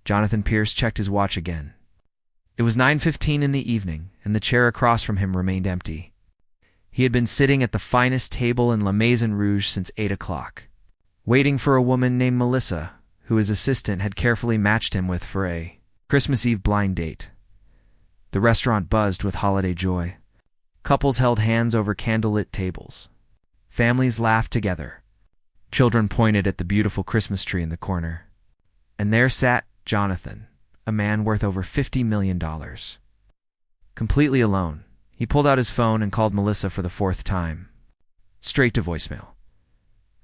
Jonathan Pierce checked his watch again. It was 9:15 in the evening, and the chair across from him remained empty. He had been sitting at the finest table in La Maison Rouge since 8 o'clock, waiting for a woman named Melissa, who his assistant had carefully matched him with for a Christmas Eve blind date. The restaurant buzzed with holiday joy. Couples held hands over candlelit tables. Families laughed together. Children pointed at the beautiful Christmas tree in the corner. And there sat Jonathan, a man worth over $50 million. Completely alone, he pulled out his phone and called Melissa for the 4th time. Straight to voicemail.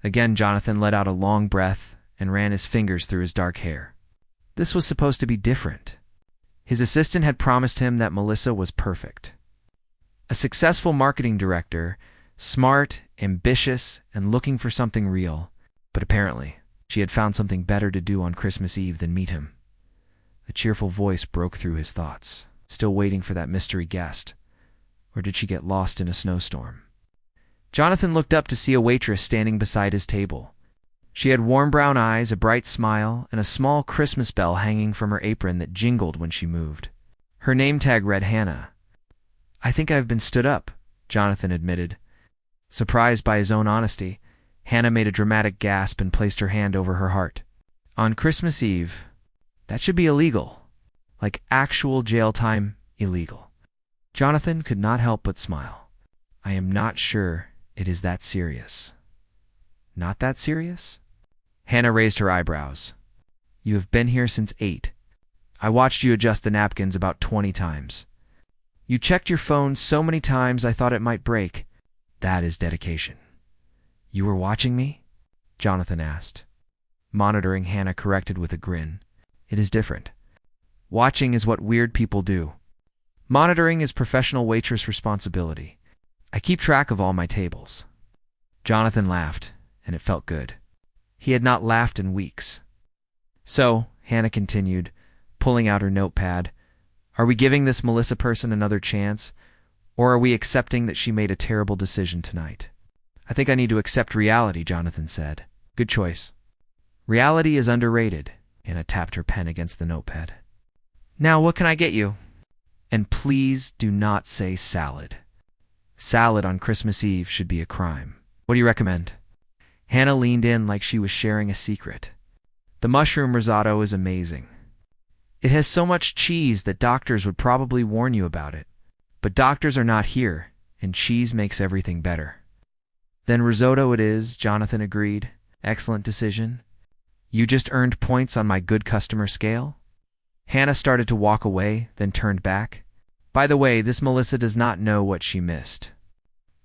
Again, Jonathan let out a long breath and ran his fingers through his dark hair. This was supposed to be different. His assistant had promised him that Melissa was perfect. A successful marketing director, smart, ambitious, and looking for something real, but apparently she had found something better to do on Christmas Eve than meet him. A cheerful voice broke through his thoughts. Still waiting for that mystery guest? Or did she get lost in a snowstorm? Jonathan looked up to see a waitress standing beside his table. She had warm brown eyes, a bright smile, and a small Christmas bell hanging from her apron that jingled when she moved. Her name tag read Hannah. "I think I've been stood up," Jonathan admitted. Surprised by his own honesty, Hannah made a dramatic gasp and placed her hand over her heart. On Christmas Eve, that should be illegal. Like actual jail time, illegal. Jonathan could not help but smile. "I am not sure it is that serious." "Not that serious?" Hannah raised her eyebrows. "You have been here since 8. I watched you adjust the napkins about 20 times. You checked your phone so many times I thought it might break. That is dedication." "You were watching me?" Jonathan asked. Monitoring, Hannah corrected with a grin. "It is different. Watching is what weird people do. Monitoring is professional waitress responsibility. I keep track of all my tables." Jonathan laughed, and it felt good. He had not laughed in weeks. "So," Hannah continued, pulling out her notepad, "are we giving this Melissa person another chance, or are we accepting that she made a terrible decision tonight?" "I think I need to accept reality," Jonathan said. "Good choice." "Reality is underrated," Hannah tapped her pen against the notepad. "Now what can I get you?" "And please do not say salad. Salad on Christmas Eve should be a crime. What do you recommend?" Hannah leaned in like she was sharing a secret. "The mushroom risotto is amazing. It has so much cheese that doctors would probably warn you about it. But doctors are not here, and cheese makes everything better." "Then risotto it is," Jonathan agreed. "Excellent decision. You just earned points on my good customer scale." Hannah started to walk away, then turned back. "By the way, this Melissa does not know what she missed.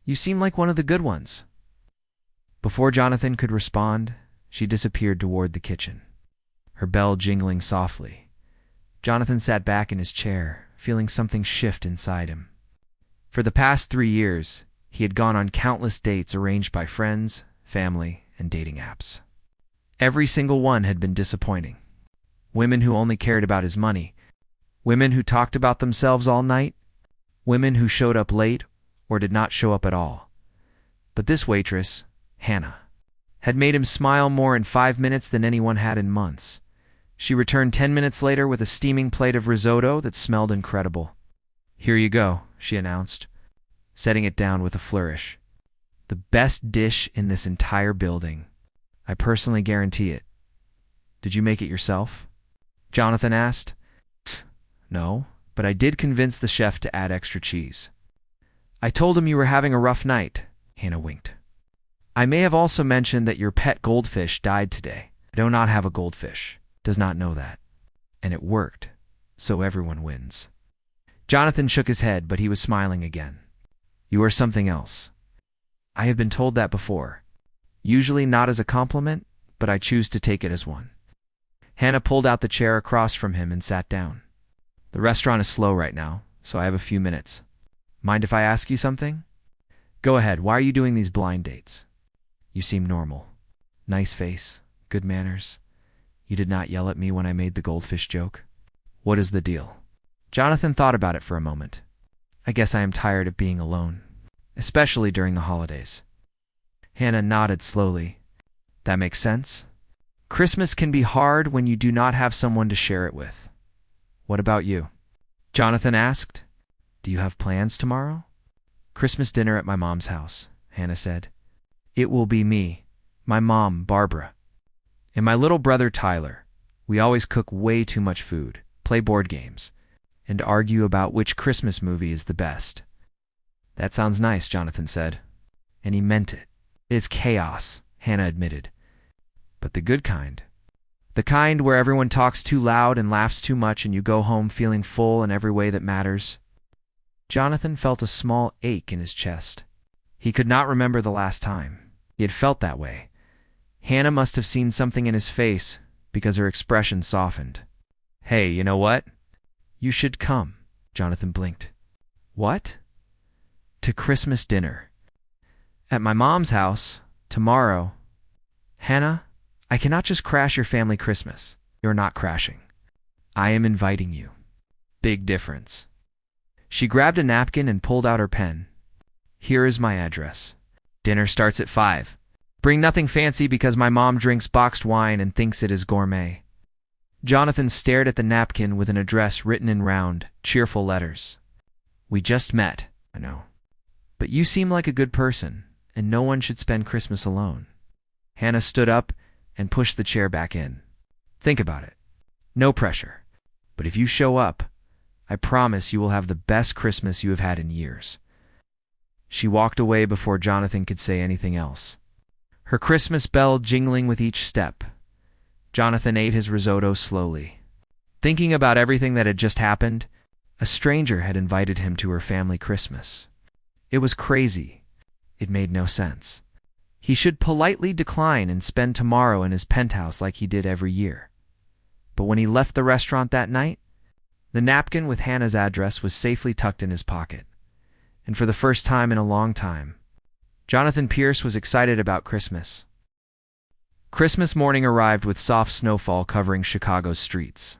You seem like one of the good ones." Before Jonathan could respond, she disappeared toward the kitchen, her bell jingling softly. Jonathan sat back in his chair, feeling something shift inside him. For the past 3 years, he had gone on countless dates arranged by friends, family, and dating apps. Every single one had been disappointing. Women who only cared about his money, women who talked about themselves all night, women who showed up late or did not show up at all. But this waitress, Hannah, had made him smile more in 5 minutes than anyone had in months. She returned 10 minutes later with a steaming plate of risotto that smelled incredible. "Here you go," she announced, setting it down with a flourish. "The best dish in this entire building. I personally guarantee it." "Did you make it yourself?" Jonathan asked. "No, but I did convince the chef to add extra cheese." "I told him you were having a rough night," Hannah winked. "I may have also mentioned that your pet goldfish died today. I do not have a goldfish. Does not know that. And it worked, so everyone wins." Jonathan shook his head, but he was smiling again. "You are something else." "I have been told that before. Usually not as a compliment, but I choose to take it as one." Hannah pulled out the chair across from him and sat down. "The restaurant is slow right now, so I have a few minutes. Mind if I ask you something?" "Go ahead. Why are you doing these blind dates? You seem normal. Nice face, good manners. You did not yell at me when I made the goldfish joke. What is the deal?" Jonathan thought about it for a moment. "I guess I am tired of being alone, especially during the holidays." Hannah nodded slowly. "That makes sense. Christmas can be hard when you do not have someone to share it with. What about you? Jonathan asked. Do you have plans tomorrow? Christmas dinner at my mom's house, Hannah said. It will be me, my mom, Barbara, and my little brother, Tyler. We always cook way too much food, play board games, and argue about which Christmas movie is the best. That sounds nice, Jonathan said. And he meant it. It's chaos, Hannah admitted. But the good kind. The kind where everyone talks too loud and laughs too much and you go home feeling full in every way that matters. Jonathan felt a small ache in his chest. He could not remember the last time he had felt that way. Hannah must have seen something in his face because her expression softened. Hey, you know what? You should come, Jonathan blinked. What? To Christmas dinner. At my mom's house, tomorrow. Hannah, I cannot just crash your family Christmas. You're not crashing. I am inviting you. Big difference. She grabbed a napkin and pulled out her pen. Here is my address. Dinner starts at 5. Bring nothing fancy because my mom drinks boxed wine and thinks it is gourmet. Jonathan stared at the napkin with an address written in round, cheerful letters. We just met, I know. But you seem like a good person, and no one should spend Christmas alone. Hannah stood up and pushed the chair back in. Think about it. No pressure. But if you show up, I promise you will have the best Christmas you have had in years. She walked away before Jonathan could say anything else. Her Christmas bell jingling with each step. Jonathan ate his risotto slowly. Thinking about everything that had just happened, a stranger had invited him to her family Christmas. It was crazy. It made no sense. He should politely decline and spend tomorrow in his penthouse like he did every year. But when he left the restaurant that night, the napkin with Hannah's address was safely tucked in his pocket. And for the first time in a long time, Jonathan Pierce was excited about Christmas. Christmas morning arrived with soft snowfall covering Chicago's streets.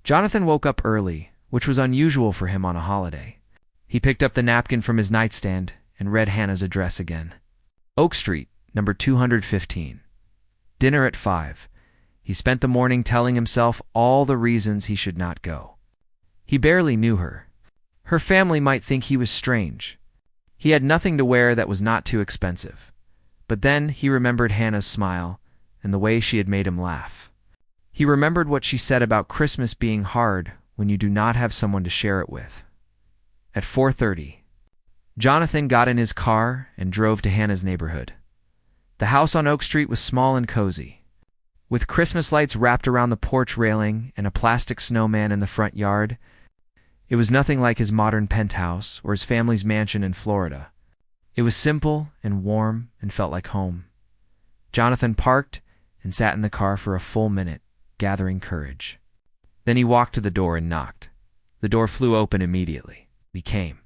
Jonathan woke up early, which was unusual for him on a holiday. He picked up the napkin from his nightstand and read Hannah's address again. Oak Street, number 215. Dinner at 5. He spent the morning telling himself all the reasons he should not go. He barely knew her. Her family might think he was strange. He had nothing to wear that was not too expensive. But then he remembered Hannah's smile and the way she had made him laugh. He remembered what she said about Christmas being hard when you do not have someone to share it with. At 4:30, Jonathan got in his car and drove to Hannah's neighborhood. The house on Oak Street was small and cozy. With Christmas lights wrapped around the porch railing and a plastic snowman in the front yard, it was nothing like his modern penthouse or his family's mansion in Florida. It was simple and warm and felt like home. Jonathan parked and sat in the car for a full minute, gathering courage. Then he walked to the door and knocked. The door flew open immediately. He came.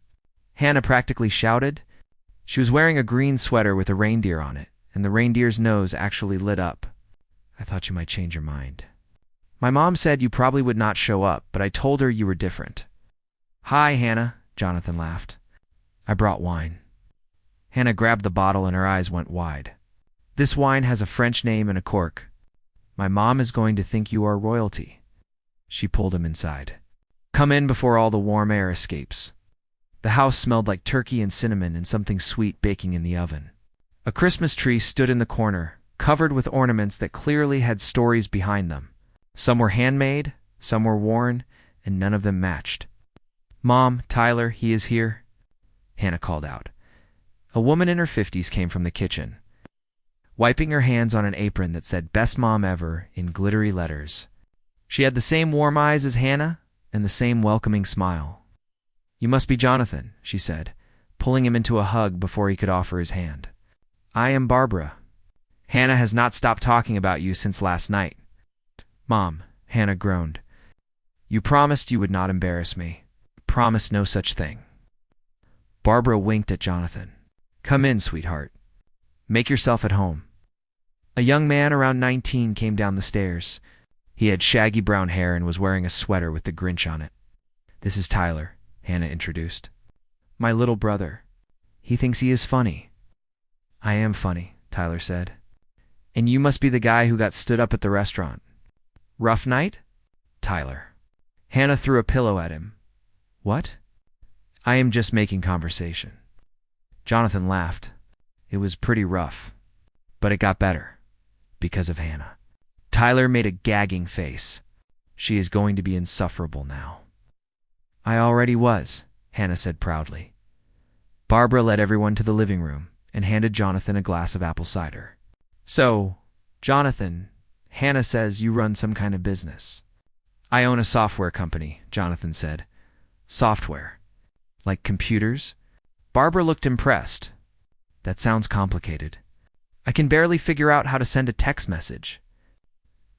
Hannah practically shouted. She was wearing a green sweater with a reindeer on it, and the reindeer's nose actually lit up. I thought you might change your mind. My mom said you probably would not show up, but I told her you were different. Hi, Hannah, Jonathan laughed. I brought wine. Hannah grabbed the bottle and her eyes went wide. This wine has a French name and a cork. My mom is going to think you are royalty. She pulled him inside. Come in before all the warm air escapes. The house smelled like turkey and cinnamon and something sweet baking in the oven. A Christmas tree stood in the corner, covered with ornaments that clearly had stories behind them. Some were handmade, some were worn, and none of them matched. Mom, Tyler, he is here, Hannah called out. A woman in her 50s came from the kitchen, wiping her hands on an apron that said Best Mom Ever in glittery letters. She had the same warm eyes as Hannah and the same welcoming smile. You must be Jonathan, she said, pulling him into a hug before he could offer his hand. I am Barbara. Hannah has not stopped talking about you since last night. Mom, Hannah groaned. You promised you would not embarrass me. Promise no such thing. Barbara winked at Jonathan. Come in, sweetheart. Make yourself at home. A young man around 19 came down the stairs. He had shaggy brown hair and was wearing a sweater with the Grinch on it. This is Tyler, Hannah introduced. My little brother. He thinks he is funny. I am funny, Tyler said. And you must be the guy who got stood up at the restaurant. Rough night? Tyler. Hannah threw a pillow at him. What? I am just making conversation. Jonathan laughed. It was pretty rough, but it got better because of Hannah. Tyler made a gagging face. She is going to be insufferable now. I already was, Hannah said proudly. Barbara led everyone to the living room and handed Jonathan a glass of apple cider. So, Jonathan, Hannah says you run some kind of business. I own a software company, Jonathan said. Software? Like computers? Barbara looked impressed. That sounds complicated. I can barely figure out how to send a text message.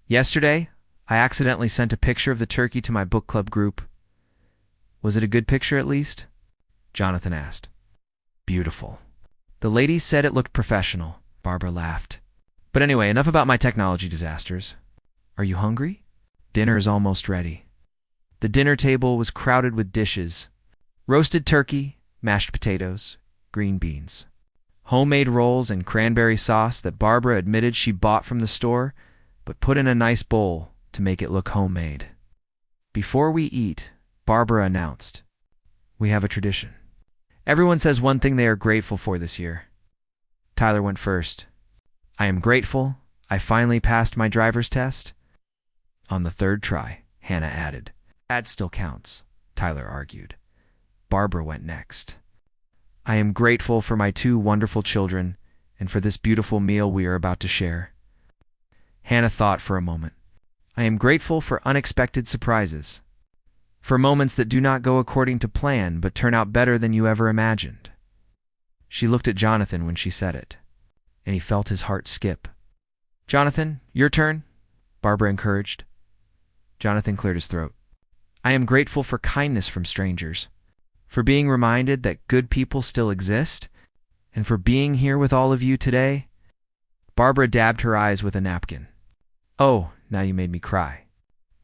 Yesterday, I accidentally sent a picture of the turkey to my book club group. Was it a good picture at least? Jonathan asked. Beautiful. The ladies said it looked professional. Barbara laughed. But anyway, enough about my technology disasters. Are you hungry? Dinner is almost ready. The dinner table was crowded with dishes. Roasted turkey, mashed potatoes, green beans. Homemade rolls and cranberry sauce that Barbara admitted she bought from the store, but put in a nice bowl to make it look homemade. Before we eat, Barbara announced, we have a tradition. Everyone says one thing they are grateful for this year. Tyler went first. I am grateful I finally passed my driver's test. On the third try, Hannah added. That still counts, Tyler argued. Barbara went next. I am grateful for my 2 wonderful children and for this beautiful meal we are about to share. Hannah thought for a moment. I am grateful for unexpected surprises, for moments that do not go according to plan but turn out better than you ever imagined. She looked at Jonathan when she said it, and he felt his heart skip. Jonathan, your turn, Barbara encouraged. Jonathan cleared his throat. I am grateful for kindness from strangers, for being reminded that good people still exist, and for being here with all of you today. Barbara dabbed her eyes with a napkin. Oh, now you made me cry.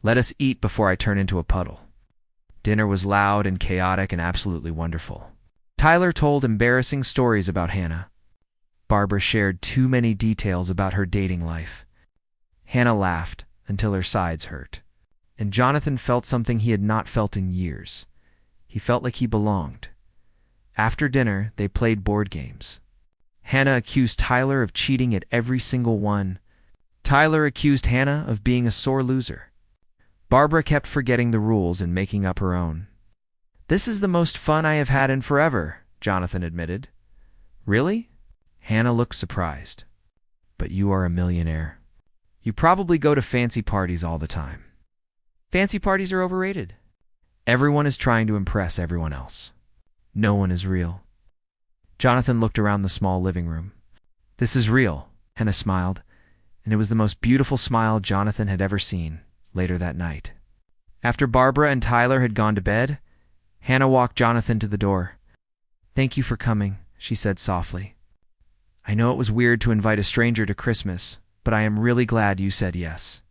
Let us eat before I turn into a puddle. Dinner was loud and chaotic and absolutely wonderful. Tyler told embarrassing stories about Hannah. Barbara shared too many details about her dating life. Hannah laughed until her sides hurt, and Jonathan felt something he had not felt in years. He felt like he belonged. After dinner, they played board games. Hannah accused Tyler of cheating at every single one. Tyler accused Hannah of being a sore loser. Barbara kept forgetting the rules and making up her own. This is the most fun I have had in forever, Jonathan admitted. Really? Hannah looked surprised. But you are a millionaire. You probably go to fancy parties all the time. Fancy parties are overrated. Everyone is trying to impress everyone else. No one is real. Jonathan looked around the small living room. This is real, Hannah smiled, and it was the most beautiful smile Jonathan had ever seen. Later that night, after Barbara and Tyler had gone to bed, Hannah walked Jonathan to the door. Thank you for coming, she said softly. I know it was weird to invite a stranger to Christmas, but I am really glad you said yes.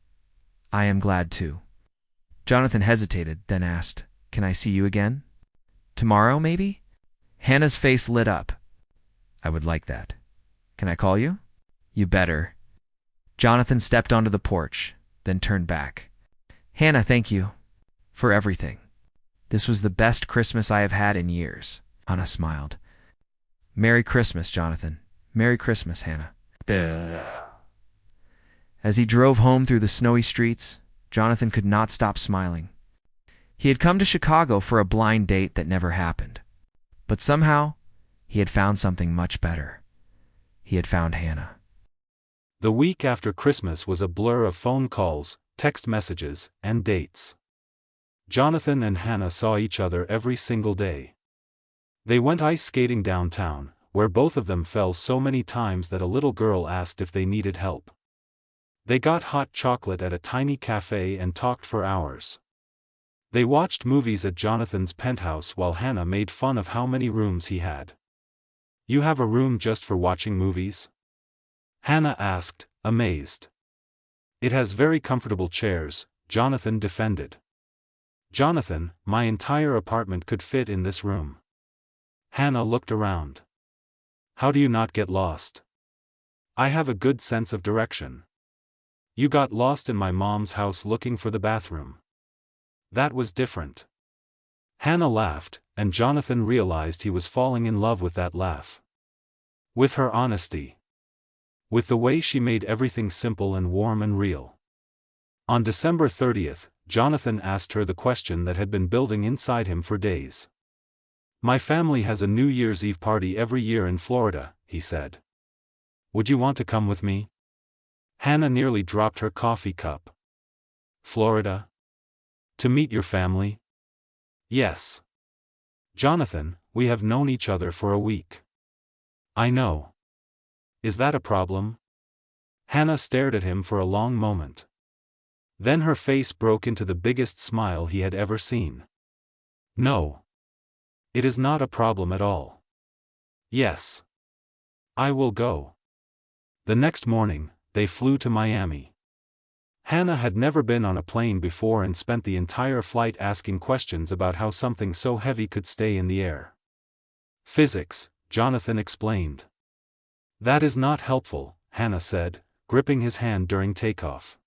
I am glad too. Jonathan hesitated, then asked, Can I see you again? Tomorrow, maybe? Hannah's face lit up. I would like that. Can I call you? You better. Jonathan stepped onto the porch, then turned back. Hannah, thank you for everything. This was the best Christmas I have had in years. Hannah smiled. Merry Christmas, Jonathan. Merry Christmas, Hannah. As he drove home through the snowy streets, Jonathan could not stop smiling. He had come to Chicago for a blind date that never happened. But somehow, he had found something much better. He had found Hannah. The week after Christmas was a blur of phone calls, text messages, and dates. Jonathan and Hannah saw each other every single day. They went ice skating downtown, where both of them fell so many times that a little girl asked if they needed help. They got hot chocolate at a tiny cafe and talked for hours. They watched movies at Jonathan's penthouse while Hannah made fun of how many rooms he had. You have a room just for watching movies? Hannah asked, amazed. It has very comfortable chairs, Jonathan defended. Jonathan, my entire apartment could fit in this room. Hannah looked around. How do you not get lost? I have a good sense of direction. You got lost in my mom's house looking for the bathroom. That was different. Hannah laughed, and Jonathan realized he was falling in love with that laugh. With her honesty. With the way she made everything simple and warm and real. On December 30th, Jonathan asked her the question that had been building inside him for days. My family has a New Year's Eve party every year in Florida, he said. Would you want to come with me? Hannah nearly dropped her coffee cup. Florida? To meet your family? Yes. Jonathan, we have known each other for a week. I know. Is that a problem? Hannah stared at him for a long moment. Then her face broke into the biggest smile he had ever seen. No. It is not a problem at all. Yes. I will go. The next morning, they flew to Miami. Hannah had never been on a plane before and spent the entire flight asking questions about how something so heavy could stay in the air. Physics, Jonathan explained. That is not helpful, Hannah said, gripping his hand during takeoff.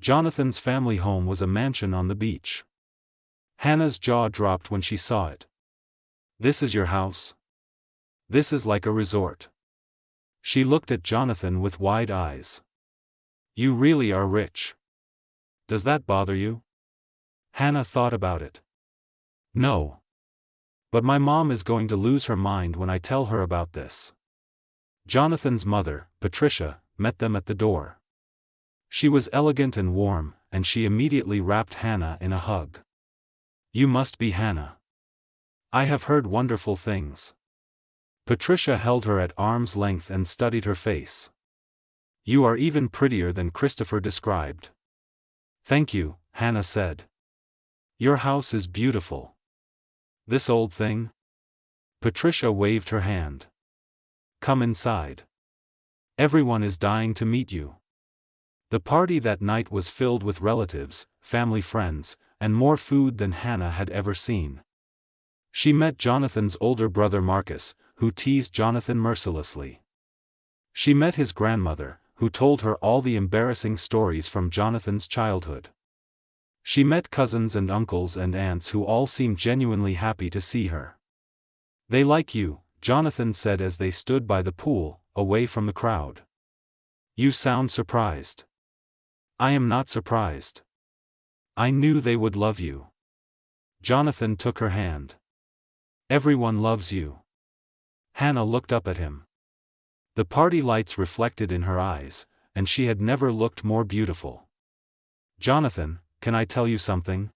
Jonathan's family home was a mansion on the beach. Hannah's jaw dropped when she saw it. This is your house? This is like a resort. She looked at Jonathan with wide eyes. You really are rich. Does that bother you? Hannah thought about it. No. But my mom is going to lose her mind when I tell her about this. Jonathan's mother, Patricia, met them at the door. She was elegant and warm, and she immediately wrapped Hannah in a hug. You must be Hannah. I have heard wonderful things. Patricia held her at arm's length and studied her face. You are even prettier than Christopher described. Thank you, Hannah said. Your house is beautiful. This old thing? Patricia waved her hand. Come inside. Everyone is dying to meet you. The party that night was filled with relatives, family friends, and more food than Hannah had ever seen. She met Jonathan's older brother Marcus, who teased Jonathan mercilessly. She met his grandmother, who told her all the embarrassing stories from Jonathan's childhood. She met cousins and uncles and aunts who all seemed genuinely happy to see her. They like you, Jonathan said as they stood by the pool, away from the crowd. You sound surprised. I am not surprised. I knew they would love you. Jonathan took her hand. Everyone loves you. Hannah looked up at him. The party lights reflected in her eyes, and she had never looked more beautiful. Jonathan, can I tell you something?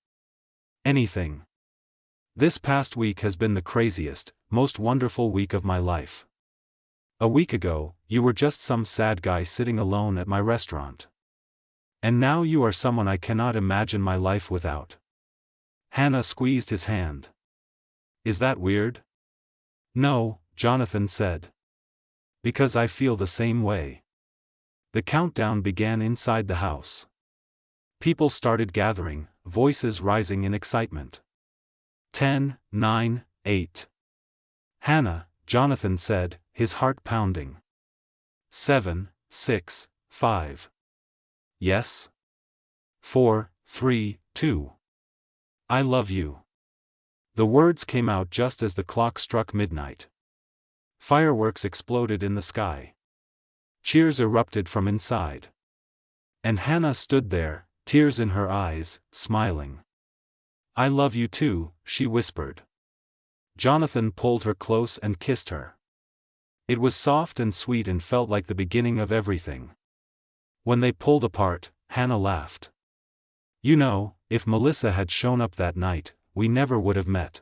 Anything. This past week has been the craziest, most wonderful week of my life. A week ago, you were just some sad guy sitting alone at my restaurant. And now you are someone I cannot imagine my life without. Hannah squeezed his hand. Is that weird? No, Jonathan said. Because I feel the same way. The countdown began inside the house. People started gathering, voices rising in excitement. 10, 9, 8. Hannah, Jonathan said, his heart pounding. 7, 6, 5. Yes? 4, 3, 2. I love you. The words came out just as the clock struck midnight. Fireworks exploded in the sky. Cheers erupted from inside. And Hannah stood there, tears in her eyes, smiling. I love you too, she whispered. Jonathan pulled her close and kissed her. It was soft and sweet and felt like the beginning of everything. When they pulled apart, Hannah laughed. You know, if Melissa had shown up that night, we never would have met.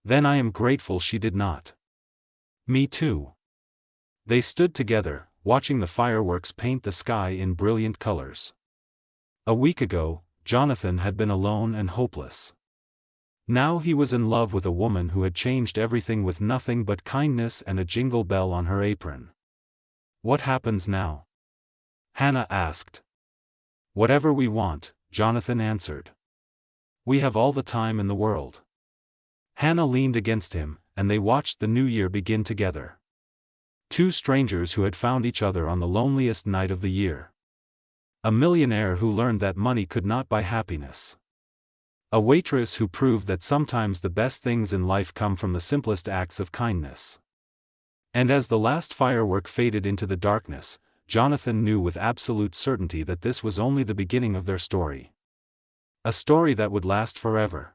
Then I am grateful she did not. Me too. They stood together, watching the fireworks paint the sky in brilliant colors. A week ago, Jonathan had been alone and hopeless. Now he was in love with a woman who had changed everything with nothing but kindness and a jingle bell on her apron. What happens now? Hannah asked. Whatever we want, Jonathan answered. We have all the time in the world. Hannah leaned against him, and they watched the new year begin together. Two strangers who had found each other on the loneliest night of the year. A millionaire who learned that money could not buy happiness. A waitress who proved that sometimes the best things in life come from the simplest acts of kindness. And as the last firework faded into the darkness, Jonathan knew with absolute certainty that this was only the beginning of their story. A story that would last forever.